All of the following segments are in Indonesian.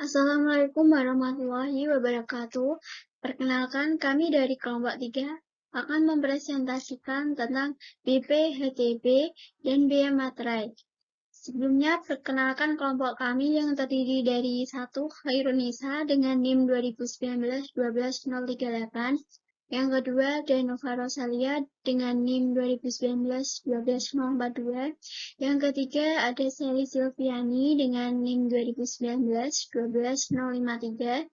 Assalamualaikum warahmatullahi wabarakatuh. Perkenalkan, kami dari kelompok 3 akan mempresentasikan tentang BPHTB dan Biaya Materai. Sebelumnya, perkenalkan kelompok kami yang terdiri dari 1. Khairunisa dengan NIM 2019-12-038. Yang kedua, Dainova Rosalia dengan NIM 2019-12-042. Yang ketiga, ada Sally Silviani dengan NIM 2019-12-053.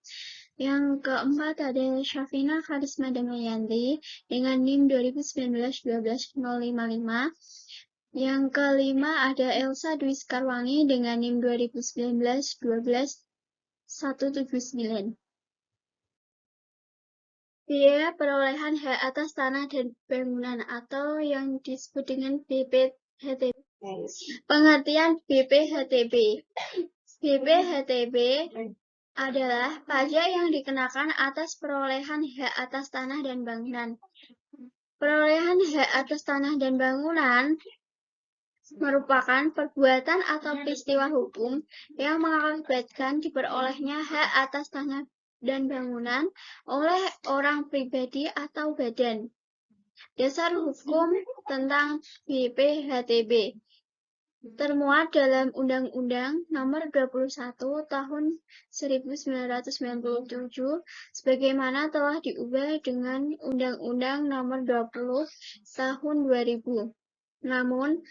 Yang keempat, ada Syafina Karisma Damayanti dengan NIM 2019-12-055. Yang kelima, ada Elsa Dwi Sekarwangi dengan NIM 2019-12-179. Biaya perolehan hak atas tanah dan bangunan atau yang disebut dengan BPHTB. Pengertian BPHTB. BPHTB adalah pajak yang dikenakan atas perolehan hak atas tanah dan bangunan. Perolehan hak atas tanah dan bangunan merupakan perbuatan atau peristiwa hukum yang mengakibatkan diperolehnya hak atas tanah dan bangunan oleh orang pribadi atau badan. Dasar hukum tentang BPHTB termuat dalam Undang-Undang Nomor 21 Tahun 1997 sebagaimana telah diubah dengan Undang-Undang Nomor 20 Tahun 2000. Namun,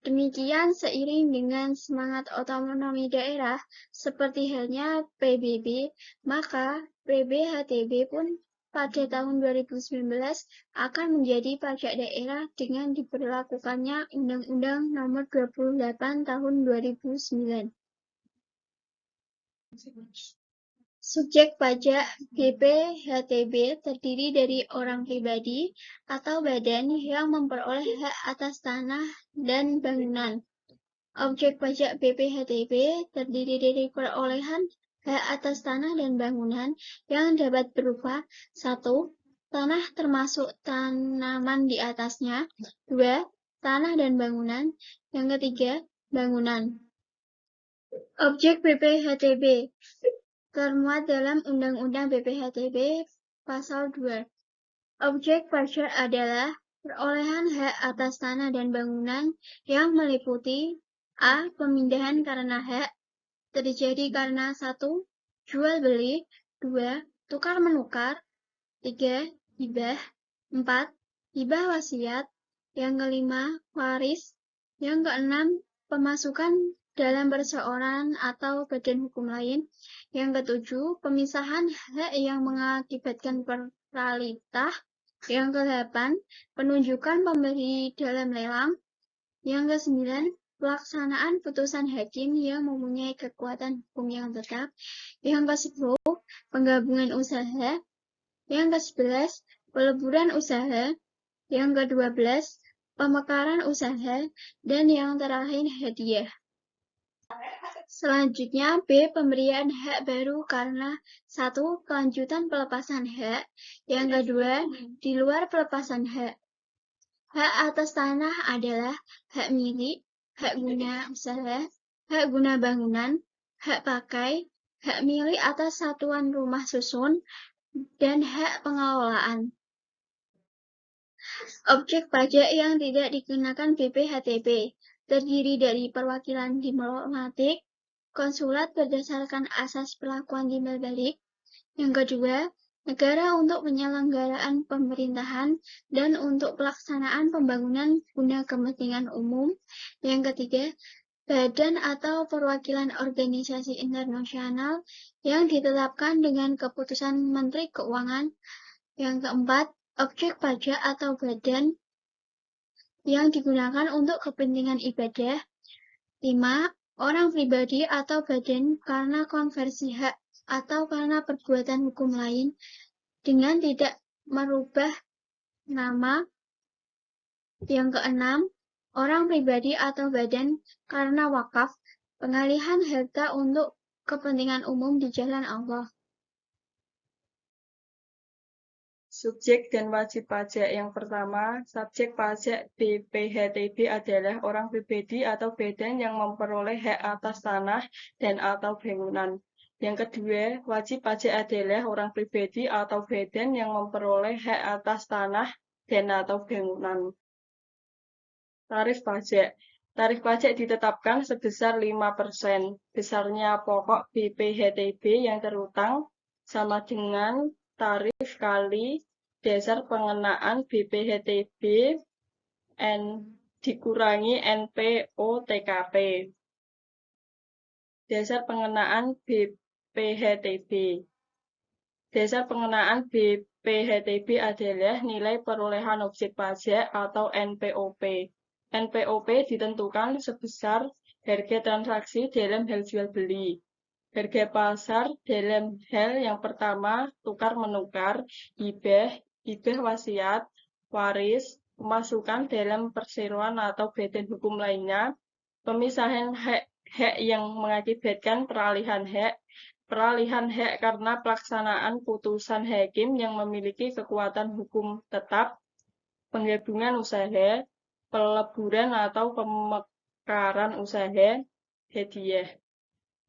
demikian seiring dengan semangat otonomi daerah seperti halnya PBB, maka BPHTB pun pada tahun 2019 akan menjadi pajak daerah dengan diberlakukannya Undang-Undang Nomor 28 Tahun 2009. Subjek pajak BPHTB terdiri dari orang pribadi atau badan yang memperoleh hak atas tanah dan bangunan. Objek pajak BPHTB terdiri dari perolehan hak atas tanah dan bangunan yang dapat berupa 1. Tanah termasuk tanaman di atasnya. 2. Tanah dan bangunan. Yang ketiga, bangunan. Objek BPHTB termuat dalam Undang-Undang BPHTB Pasal 2. Objek pajak adalah perolehan hak atas tanah dan bangunan yang meliputi A. Pemindahan karena hak terjadi karena 1. Jual beli. 2. Tukar menukar. 3. Hibah. 4. Hibah wasiat. Yang kelima, waris. Yang keenam, pemasukan dalam perseorangan atau badan hukum lain. Yang ketujuh, pemisahan hak yang mengakibatkan peralihan. Yang kedelapan, penunjukan pemberi dalam lelang. Yang kesembilan, pelaksanaan putusan hakim yang mempunyai kekuatan hukum yang tetap. Yang kesepuluh, penggabungan usaha. Yang kesebelas, peleburan usaha. Yang ke-12, pemekaran usaha. Dan yang terakhir, hadiah. Selanjutnya, B. Pemberian hak baru karena 1. Kelanjutan pelepasan hak. Yang kedua, di luar pelepasan hak. Hak atas tanah adalah hak milik, hak guna usaha, hak guna bangunan, hak pakai, hak milik atas satuan rumah susun, dan hak pengelolaan. Objek pajak yang tidak dikenakan BPHTB terdiri dari perwakilan diplomatik, konsulat berdasarkan asas perlakuan timbal balik. Yang kedua, negara untuk penyelenggaraan pemerintahan dan untuk pelaksanaan pembangunan guna kepentingan umum. Yang ketiga, badan atau perwakilan organisasi internasional yang ditetapkan dengan keputusan Menteri Keuangan. Yang keempat, objek pajak atau badan yang digunakan untuk kepentingan ibadah. 5. Orang pribadi atau badan karena konversi hak atau karena perbuatan hukum lain dengan tidak merubah nama. Yang keenam, orang pribadi atau badan karena wakaf, pengalihan harta untuk kepentingan umum di jalan Allah. Subjek dan wajib pajak yang pertama, subjek pajak BPHTB adalah orang pribadi atau badan yang memperoleh hak atas tanah dan atau bangunan. Yang kedua, wajib pajak adalah orang pribadi atau badan yang memperoleh hak atas tanah dan atau bangunan. Tarif pajak. Tarif pajak ditetapkan sebesar 5%. Besarnya pokok BPHTB yang terutang sama dengan tarif kali dasar pengenaan BPHTB N dikurangi NPO-TKP. Dasar pengenaan BPHTB. Dasar pengenaan BPHTB adalah nilai perolehan objek pajak atau NPOP. NPOP ditentukan sebesar harga transaksi dalam hal jual beli. Harga pasar dalam hal yang pertama tukar-menukar, hibah, hibah wasiat, waris, pemasukan dalam perseroan atau badan hukum lainnya, pemisahan hak yang mengakibatkan peralihan hak karena pelaksanaan putusan hakim yang memiliki kekuatan hukum tetap, penggabungan usaha, peleburan atau pemekaran usaha, hadiah.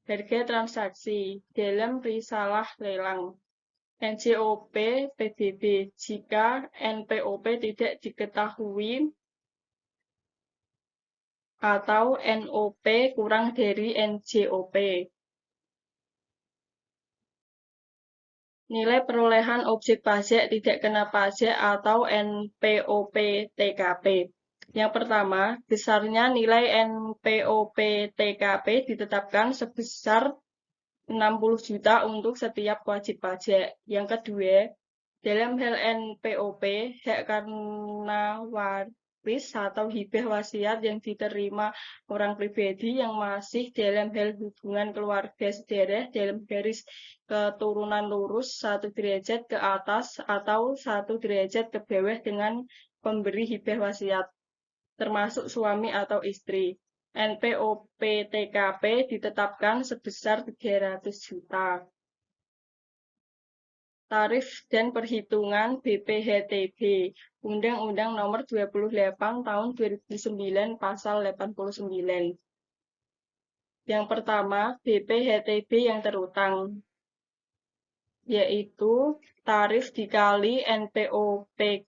Harga transaksi dalam risalah lelang. NJOP PBB jika NPOP tidak diketahui atau NOP kurang dari NJOP. Nilai perolehan objek pajak tidak kena pajak atau NPOP-TKP. Yang pertama, besarnya nilai NPOP-TKP ditetapkan sebesar 60 juta untuk setiap wajib pajak. Yang kedua, dalam hal NPOP, hak karena waris atau hibah wasiat yang diterima orang pribadi yang masih dalam hal hubungan keluarga sedarah dalam garis keturunan lurus 1 derajat ke atas atau 1 derajat ke bawah dengan pemberi hibah wasiat, termasuk suami atau istri. NPOP-TKP ditetapkan sebesar 300 juta. Tarif dan perhitungan BPHTB, Undang-Undang Nomor 28 Tahun 2009 Pasal 89. Yang pertama, BPHTB yang terutang, yaitu tarif dikali NPOP-KP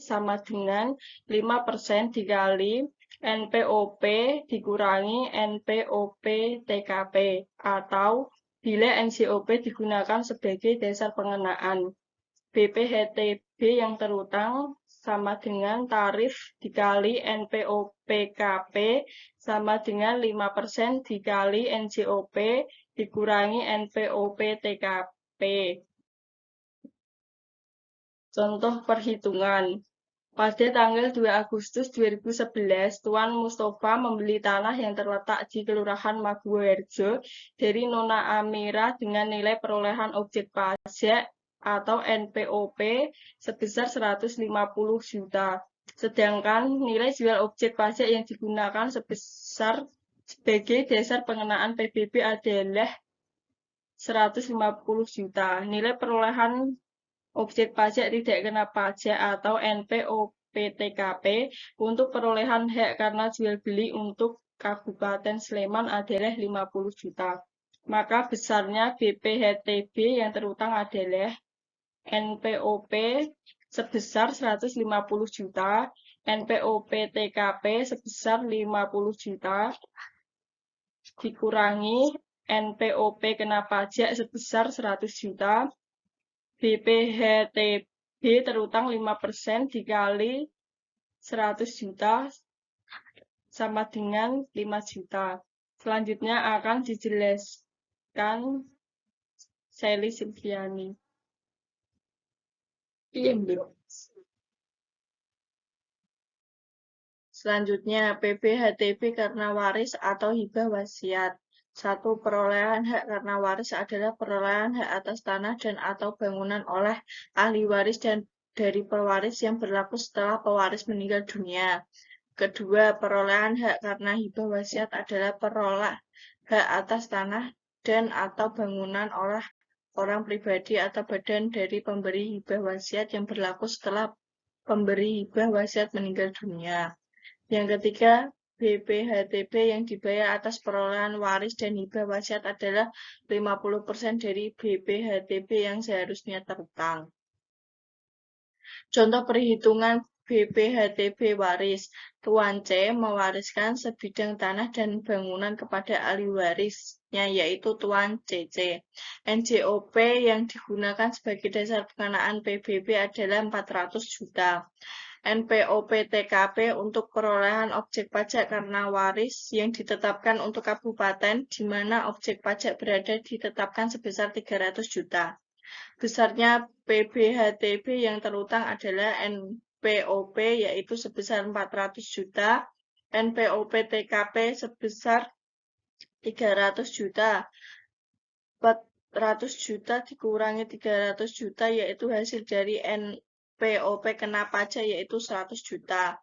sama dengan 5% dikali NPOP dikurangi NPOP-TKP atau bila NJOP digunakan sebagai dasar pengenaan. BPHTB yang terutang sama dengan tarif dikali NPOP-KP sama dengan 5% dikali NJOP dikurangi NPOP-TKP. Contoh perhitungan. Pada tanggal 2 Agustus 2011, Tuan Mustafa membeli tanah yang terletak di Kelurahan Maguwoharjo dari Nona Amira dengan nilai perolehan objek pajak atau NPOP sebesar 150 juta. Sedangkan nilai jual objek pajak yang digunakan sebagai dasar pengenaan PBB adalah 150 juta. Nilai perolehan objek pajak tidak kena pajak atau NPOP-TKP untuk perolehan hak karena jual beli untuk Kabupaten Sleman adalah 50 juta. Maka besarnya BPHTB yang terutang adalah NPOP sebesar 150 juta, NPOP-TKP sebesar 50 juta, dikurangi NPOP kena pajak sebesar 100 juta, BPHTB terutang 5% dikali 100 juta sama dengan 5 juta. Selanjutnya akan dijelaskan Sally Silviani. Selanjutnya, PPHTB karena waris atau hibah wasiat. 1. Perolehan hak karena waris adalah perolehan hak atas tanah dan atau bangunan oleh ahli waris dan dari pewaris yang berlaku setelah pewaris meninggal dunia. Kedua, perolehan hak karena hibah wasiat adalah peroleh hak atas tanah dan atau bangunan oleh orang pribadi atau badan dari pemberi hibah wasiat yang berlaku setelah pemberi hibah wasiat meninggal dunia. Yang ketiga, BPHTB yang dibayar atas perolehan waris dan hibah wasiat adalah 50% dari BPHTB yang seharusnya terutang. Contoh perhitungan BPHTB waris. Tuan C mewariskan sebidang tanah dan bangunan kepada ahli warisnya, yaitu Tuan CC. NJOP yang digunakan sebagai dasar pengenaan PBB adalah 400 juta. NPOP TKP untuk perolehan objek pajak karena waris yang ditetapkan untuk kabupaten di mana objek pajak berada ditetapkan sebesar 300 juta. Besarnya PBHTB yang terutang adalah NPOP yaitu sebesar 400 juta, NPOP TKP sebesar 300 juta. 400 juta dikurangi 300 juta yaitu hasil dari NPOP kena pajak yaitu 100 juta.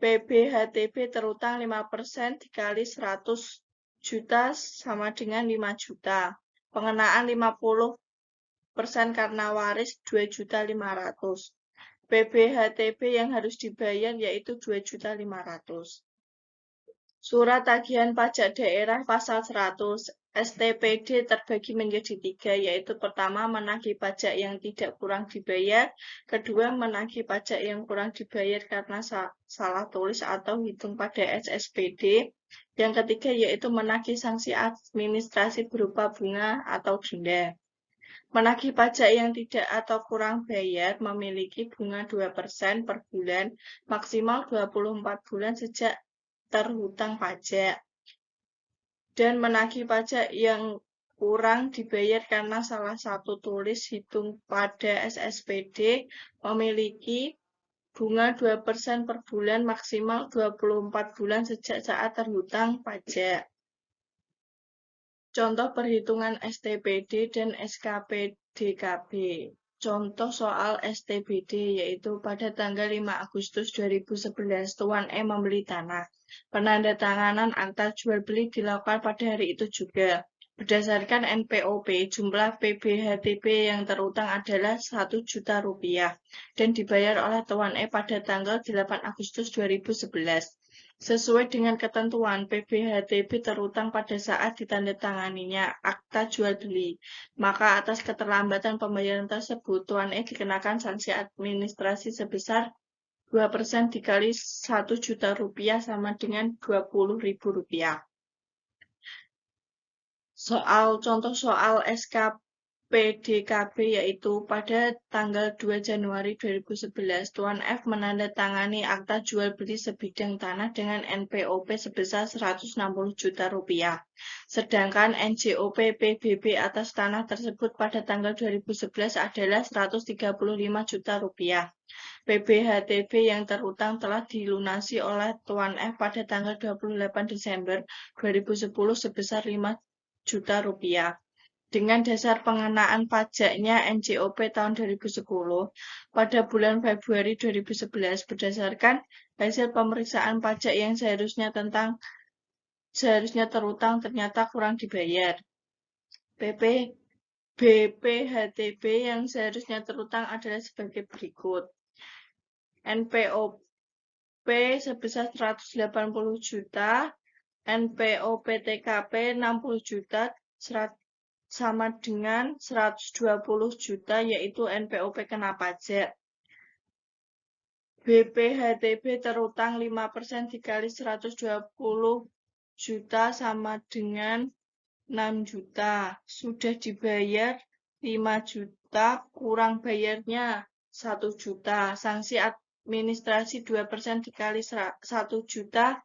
PBHTB terutang 5% dikali 100 juta sama dengan 5 juta. Pengenaan 50% karena waris 2.500.000. PBHTB yang harus dibayar yaitu 2.500.000. Surat tagihan pajak daerah pasal 100. STPD terbagi menjadi 3, yaitu pertama menagih pajak yang tidak kurang dibayar, kedua menagih pajak yang kurang dibayar karena salah tulis atau hitung pada SSPD, yang ketiga yaitu menagih sanksi administrasi berupa bunga atau denda. Menagih pajak yang tidak atau kurang bayar memiliki bunga 2% per bulan, maksimal 24 bulan sejak terhutang pajak. Dan menagih pajak yang kurang dibayar karena salah satu tulis hitung pada SSPD memiliki bunga 2% per bulan maksimal 24 bulan sejak saat terhutang pajak. Contoh perhitungan STPD dan SKPDKB. Contoh soal STBD yaitu pada tanggal 5 Agustus 2011 Tuan E membeli tanah. Penandatanganan akta jual beli dilakukan pada hari itu juga. Berdasarkan NPOP, jumlah PBHTB yang terutang adalah 1 juta rupiah dan dibayar oleh Tuan E pada tanggal 8 Agustus 2011. Sesuai dengan ketentuan, PBHTB terutang pada saat ditandatanganinya akta jual beli. Maka atas keterlambatan pembayaran tersebut, Tuan E dikenakan sanksi administrasi sebesar 2% dikali 1 juta rupiah sama dengan 20.000 rupiah. Contoh soal SKPDKB yaitu pada tanggal 2 Januari 2011, Tuan F menandatangani akta jual beli sebidang tanah dengan NPOP sebesar 160 juta rupiah. Sedangkan NJOP PBB atas tanah tersebut pada tanggal 2011 adalah 135 juta rupiah. PBHTB yang terutang telah dilunasi oleh Tuan F pada tanggal 28 Desember 2010 sebesar 5 juta rupiah. Dengan dasar pengenaan pajaknya NJOP tahun 2010, pada bulan Februari 2011 berdasarkan hasil pemeriksaan pajak yang seharusnya terutang ternyata kurang dibayar. BPHTB yang seharusnya terutang adalah sebagai berikut. NPOP sebesar 180 juta, NPOP TKP 60 juta, sama dengan 120 juta yaitu NPOP kena pajak. BPHTB terutang 5% dikali 120 juta sama dengan 6 juta. Sudah dibayar 5 juta, kurang bayarnya 1 juta. Sanksi administrasi 2% dikali 1 juta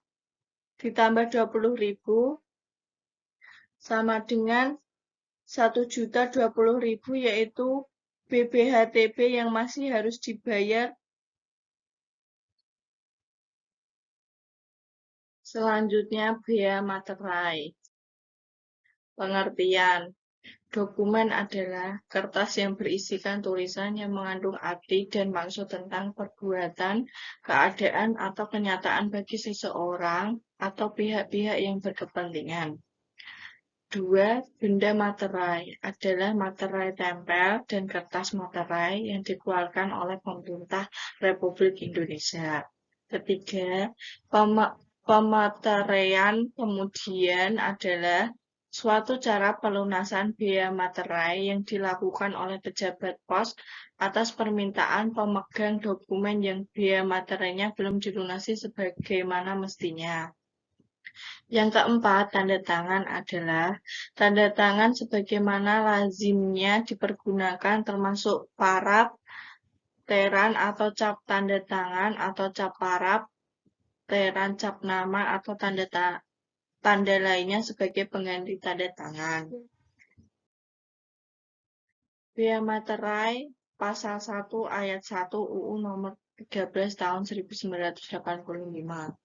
ditambah 20.000 sama dengan 1.020.000 yaitu BPHTB yang masih harus dibayar. Selanjutnya bea materai. Pengertian. Dokumen adalah kertas yang berisikan tulisan yang mengandung arti dan maksud tentang perbuatan, keadaan, atau kenyataan bagi seseorang atau pihak-pihak yang berkepentingan. 2. Benda materai adalah materai tempel dan kertas materai yang dikeluarkan oleh pemerintah Republik Indonesia. Ketiga, Pemateraian kemudian adalah suatu cara pelunasan biaya materai yang dilakukan oleh pejabat pos atas permintaan pemegang dokumen yang biaya materainya belum dilunasi sebagaimana mestinya. Yang keempat, tanda tangan adalah tanda tangan sebagaimana lazimnya dipergunakan termasuk paraf, teran atau cap tanda tangan atau cap paraf, teran cap nama atau tanda lainnya sebagai pengganti tanda tangan. Biaya materai Pasal 1 Ayat 1 UU Nomor 13 Tahun 1985.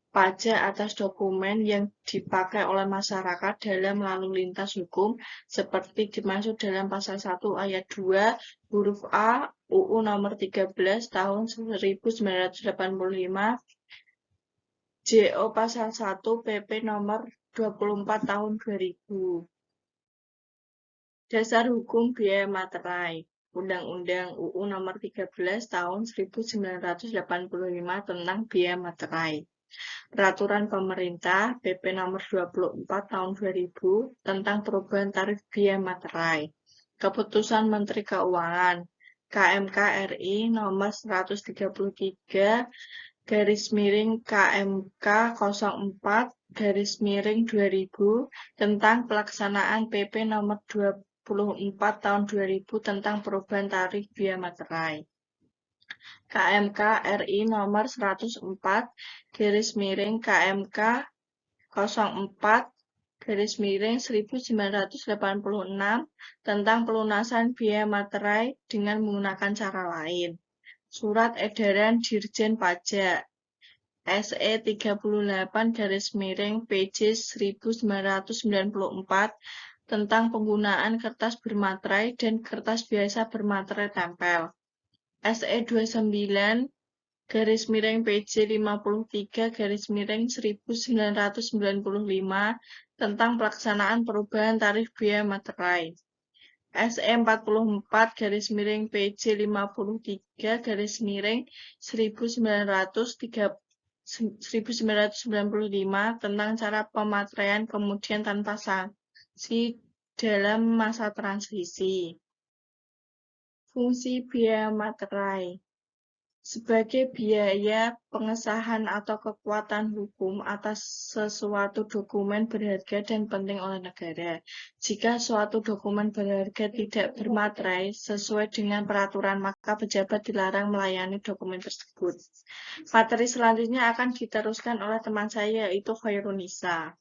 Pajak atas dokumen yang dipakai oleh masyarakat dalam lalu lintas hukum seperti dimaksud dalam Pasal 1 Ayat 2 huruf A UU Nomor 13 Tahun 1985 JO Pasal 1 PP Nomor 24 Tahun 2000. Dasar Hukum Biaya Materai Undang-Undang UU Nomor 13 Tahun 1985 tentang Biaya Materai. Peraturan Pemerintah PP Nomor 24 Tahun 2000 tentang perubahan tarif biaya materai. Keputusan Menteri Keuangan KMK RI Nomor 133 KMK 04 2000 tentang pelaksanaan PP Nomor 24 Tahun 2000 tentang perubahan tarif biaya materai. KMK RI Nomor 104 KMK 04 1986 tentang pelunasan biaya materai dengan menggunakan cara lain. Surat Edaran Dirjen Pajak SE 38 PJ 1994 tentang penggunaan kertas bermaterai dan kertas biasa bermaterai tempel. SE 29 PJ 53 1995 tentang pelaksanaan perubahan tarif biaya materai. SE 44 PJ 53 1995 tentang cara pemateraian kemudian tanpa sanksi dalam masa transisi. Fungsi biaya materai sebagai biaya pengesahan atau kekuatan hukum atas sesuatu dokumen berharga dan penting oleh negara. Jika suatu dokumen berharga tidak bermaterai sesuai dengan peraturan, maka pejabat dilarang melayani dokumen tersebut. Materi selanjutnya akan diteruskan oleh teman saya, yaitu Khairunisa.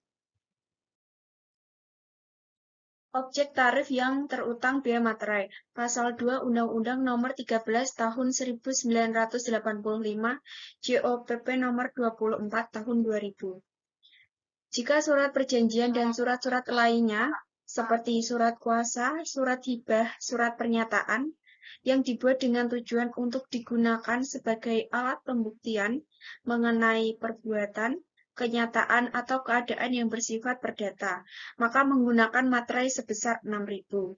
Objek tarif yang terutang biaya materai. Pasal 2 Undang-Undang Nomor 13 Tahun 1985 JOPP Nomor 24 Tahun 2000. Jika surat perjanjian dan surat-surat lainnya, seperti surat kuasa, surat hibah, surat pernyataan, yang dibuat dengan tujuan untuk digunakan sebagai alat pembuktian mengenai perbuatan, kenyataan, atau keadaan yang bersifat perdata, maka menggunakan materai sebesar 6.000.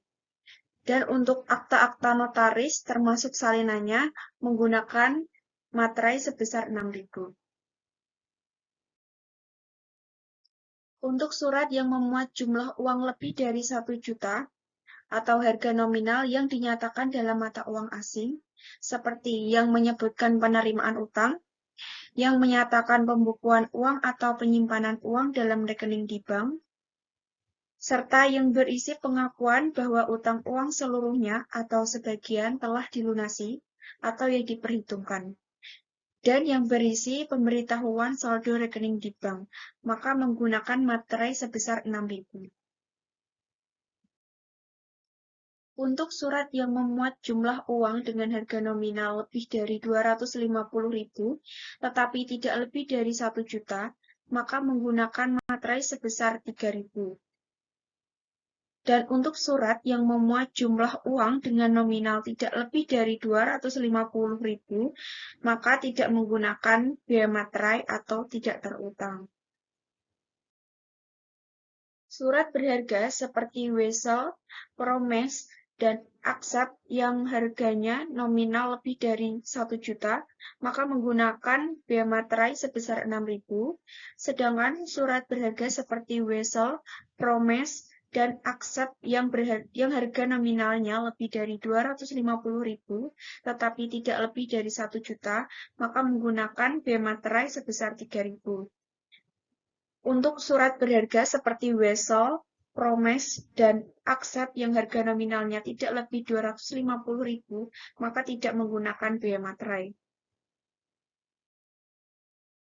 Dan untuk akta-akta notaris, termasuk salinannya, menggunakan materai sebesar 6.000. Untuk surat yang memuat jumlah uang lebih dari 1 juta atau harga nominal yang dinyatakan dalam mata uang asing, seperti yang menyebutkan penerimaan utang, yang menyatakan pembukuan uang atau penyimpanan uang dalam rekening di bank, serta yang berisi pengakuan bahwa utang uang seluruhnya atau sebagian telah dilunasi atau yang diperhitungkan, dan yang berisi pemberitahuan saldo rekening di bank, maka menggunakan materai sebesar 6.000. Untuk surat yang memuat jumlah uang dengan harga nominal lebih dari 250.000, tetapi tidak lebih dari 1 juta, maka menggunakan materai sebesar 3.000. Dan untuk surat yang memuat jumlah uang dengan nominal tidak lebih dari 250.000, maka tidak menggunakan biaya materai atau tidak terutang. Surat berharga seperti wesel, promes, dan aksep yang harganya nominal lebih dari 1 juta, maka menggunakan bea materai sebesar 6.000, sedangkan surat berharga seperti wesel, promes, dan aksep yang harga nominalnya lebih dari 250.000, tetapi tidak lebih dari 1 juta, maka menggunakan bea materai sebesar 3.000. Untuk surat berharga seperti wesel, promes, dan aksep yang harga nominalnya tidak lebih 250.000, maka tidak menggunakan bea materai.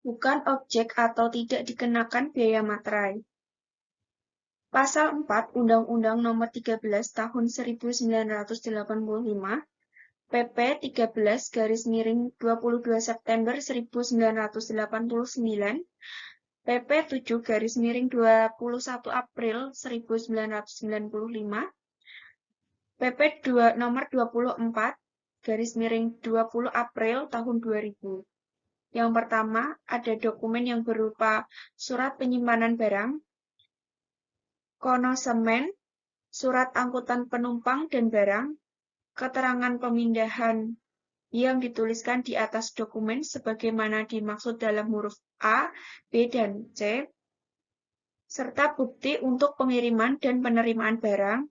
Bukan objek atau tidak dikenakan biaya materai. Pasal 4 Undang-Undang Nomor 13 Tahun 1985, PP 13/22 September 1989, PP 7/21 April 1995, PP Nomor 24/20 April tahun 2000. Yang pertama, ada dokumen yang berupa surat penyimpanan barang, konosemen, surat angkutan penumpang dan barang, keterangan pemindahan yang dituliskan di atas dokumen sebagaimana dimaksud dalam huruf A, B, dan C, serta bukti untuk pengiriman dan penerimaan barang,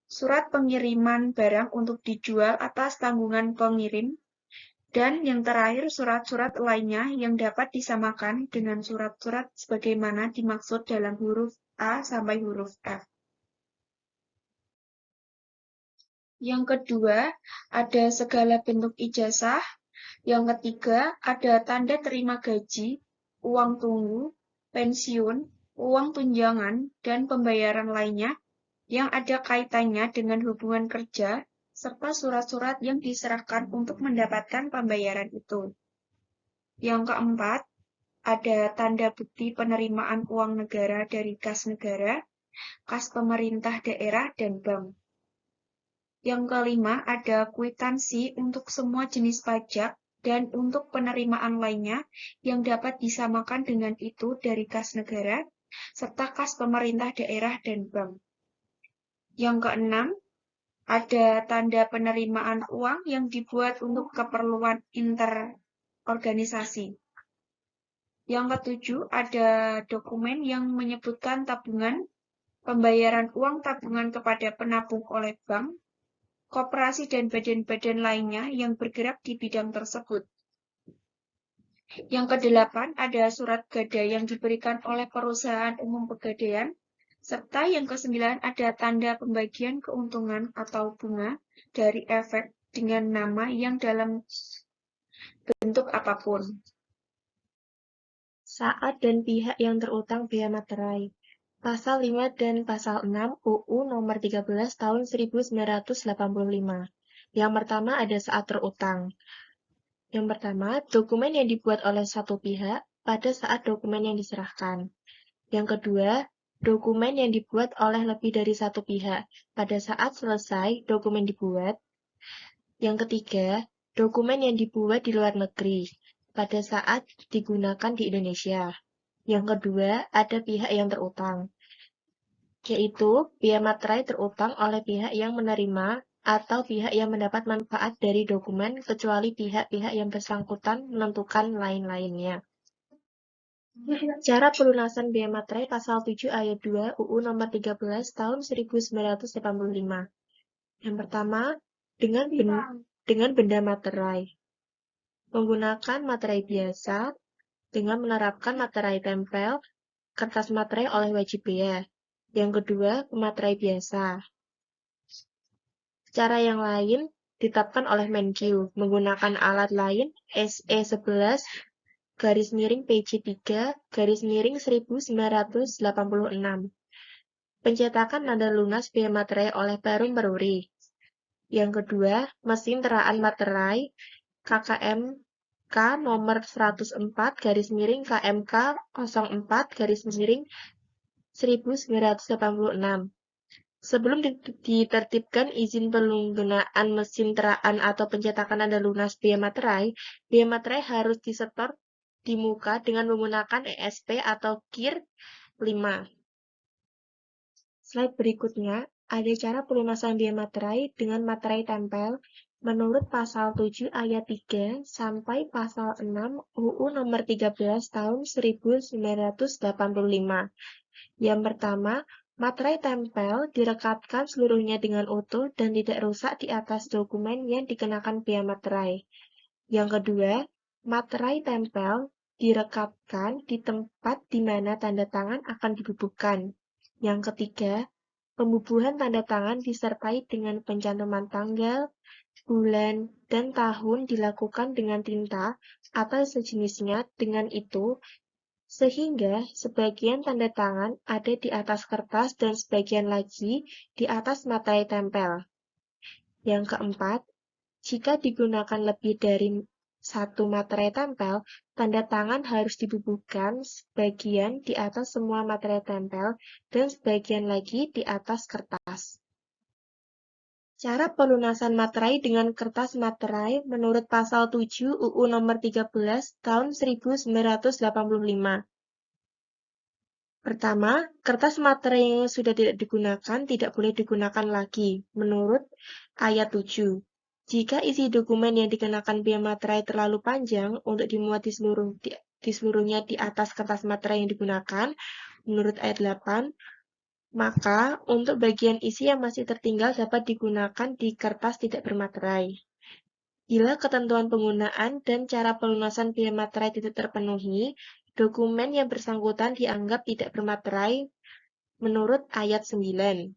surat pengiriman barang untuk dijual atas tanggungan pengirim, dan yang terakhir surat-surat lainnya yang dapat disamakan dengan surat-surat sebagaimana dimaksud dalam huruf A sampai huruf F. Yang kedua, ada segala bentuk ijazah. Yang ketiga, ada tanda terima gaji, uang tunggu, pensiun, uang tunjangan, dan pembayaran lainnya yang ada kaitannya dengan hubungan kerja, serta surat-surat yang diserahkan untuk mendapatkan pembayaran itu. Yang keempat, ada tanda bukti penerimaan uang negara dari kas negara, kas pemerintah daerah, dan bank. Yang kelima, ada kwitansi untuk semua jenis pajak dan untuk penerimaan lainnya yang dapat disamakan dengan itu dari kas negara, serta kas pemerintah daerah dan bank. Yang keenam, ada tanda penerimaan uang yang dibuat untuk keperluan interorganisasi. Yang ketujuh, ada dokumen yang menyebutkan tabungan, pembayaran uang tabungan kepada penabung oleh bank, koperasi dan badan-badan lainnya yang bergerak di bidang tersebut. Yang kedelapan, ada surat gadai yang diberikan oleh perusahaan umum pegadaian, serta yang kesembilan, ada tanda pembagian keuntungan atau bunga dari efek dengan nama yang dalam bentuk apapun. Saat dan pihak yang terutang bea materai. Pasal 5 dan Pasal 6 UU Nomor 13 Tahun 1985. Yang pertama ada saat terutang. Yang pertama, dokumen yang dibuat oleh satu pihak pada saat dokumen yang diserahkan. Yang kedua, dokumen yang dibuat oleh lebih dari satu pihak pada saat selesai dokumen dibuat. Yang ketiga, dokumen yang dibuat di luar negeri pada saat digunakan di Indonesia. Yang kedua, ada pihak yang terutang, yaitu bea materai terutang oleh pihak yang menerima atau pihak yang mendapat manfaat dari dokumen kecuali pihak-pihak yang bersangkutan menentukan lain-lainnya. Cara pelunasan bea materai Pasal 7 Ayat 2 UU Nomor 13 Tahun 1985. Yang pertama, dengan benda materai. Menggunakan materai biasa dengan menerapkan materai tempel, kertas materai oleh wajib bea. Yang kedua, pematerai biasa. Cara yang lain ditetapkan oleh Menkyu menggunakan alat lain SE11 /PJ3/1986. Pencetakan nada lunas bea materai oleh Perum Peruri. Yang kedua, mesin teraan materai KKMK nomor 104/KMK 04/1986. Sebelum ditertibkan izin penggunaan mesin teraan atau pencetakan nada lunas bea materai harus disetor di muka dengan menggunakan ESP atau KIR 5. Slide berikutnya ada cara pelunasan biaya materai dengan materai tempel menurut pasal 7 ayat 3 sampai pasal 6 UU nomor 13 tahun 1985. Yang pertama, materai tempel direkatkan seluruhnya dengan utuh dan tidak rusak di atas dokumen yang dikenakan biaya materai. Yang kedua, materai tempel direkatkan di tempat di mana tanda tangan akan dibubuhkan. Yang ketiga, pembubuhan tanda tangan disertai dengan pencantuman tanggal, bulan, dan tahun dilakukan dengan tinta atau sejenisnya dengan itu, sehingga sebagian tanda tangan ada di atas kertas dan sebagian lagi di atas materai tempel. Yang keempat, jika digunakan lebih dari satu materai tempel, tanda tangan harus dibubuhkan sebagian di atas semua materai tempel dan sebagian lagi di atas kertas. Cara pelunasan materai dengan kertas materai menurut pasal 7 UU nomor 13 tahun 1985. Pertama, kertas materai yang sudah tidak digunakan tidak boleh digunakan lagi, menurut ayat 7. Jika isi dokumen yang dikenakan biaya materai terlalu panjang untuk dimuat di seluruhnya di atas kertas materai yang digunakan, menurut ayat 8, maka untuk bagian isi yang masih tertinggal dapat digunakan di kertas tidak bermaterai. Bila ketentuan penggunaan dan cara pelunasan biaya materai tidak terpenuhi, dokumen yang bersangkutan dianggap tidak bermaterai menurut ayat 9.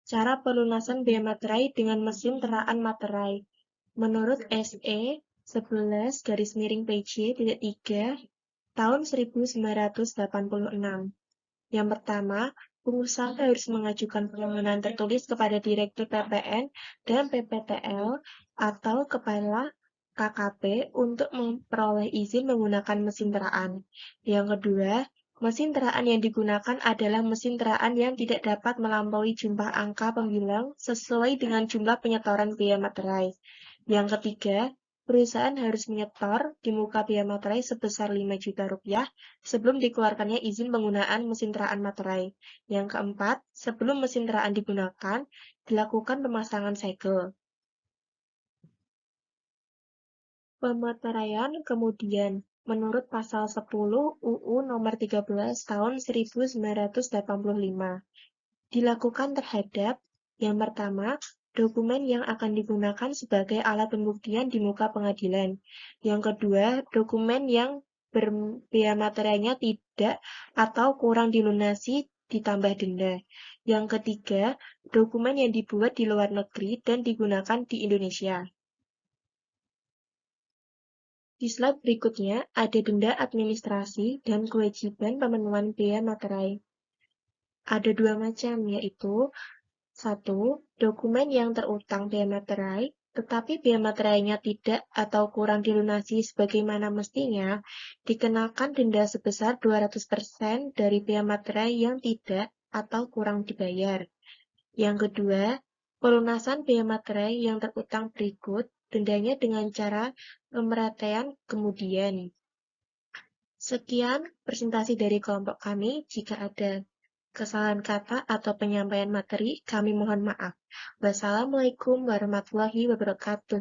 Cara pelunasan biaya materai dengan mesin teraan materai. Menurut SE 11-PJ-3 tahun 1986. Yang pertama, pengusaha harus mengajukan permohonan tertulis kepada Direktur PPN dan PPTL atau Kepala KKP untuk memperoleh izin menggunakan mesin teraan. Yang kedua, mesin teraan yang digunakan adalah mesin teraan yang tidak dapat melampaui jumlah angka pembilang sesuai dengan jumlah penyetoran biaya materai. Yang ketiga, perusahaan harus menyetor di muka biaya materai sebesar 5 juta rupiah sebelum dikeluarkannya izin penggunaan mesin teraan materai. Yang keempat, sebelum mesin teraan digunakan, dilakukan pemasangan segel. Pemateraian kemudian, menurut pasal 10 UU nomor 13 tahun 1985, dilakukan terhadap yang pertama, dokumen yang akan digunakan sebagai alat pembuktian di muka pengadilan. Yang kedua, dokumen yang biaya materialnya tidak atau kurang dilunasi ditambah denda. Yang ketiga, dokumen yang dibuat di luar negeri dan digunakan di Indonesia. Di slide berikutnya ada denda administrasi dan kewajiban pemenuhan biaya materai. Ada dua macam, yaitu 1. Dokumen yang terutang biaya materai, tetapi biaya materainya tidak atau kurang dilunasi sebagaimana mestinya, dikenakan denda sebesar 200% dari biaya materai yang tidak atau kurang dibayar. Yang kedua, pelunasan biaya materai yang terutang berikut, dendanya dengan cara pemeratean kemudian. Sekian presentasi dari kelompok kami. Jika ada kesalahan kata atau penyampaian materi, kami mohon maaf. Wassalamualaikum warahmatullahi wabarakatuh.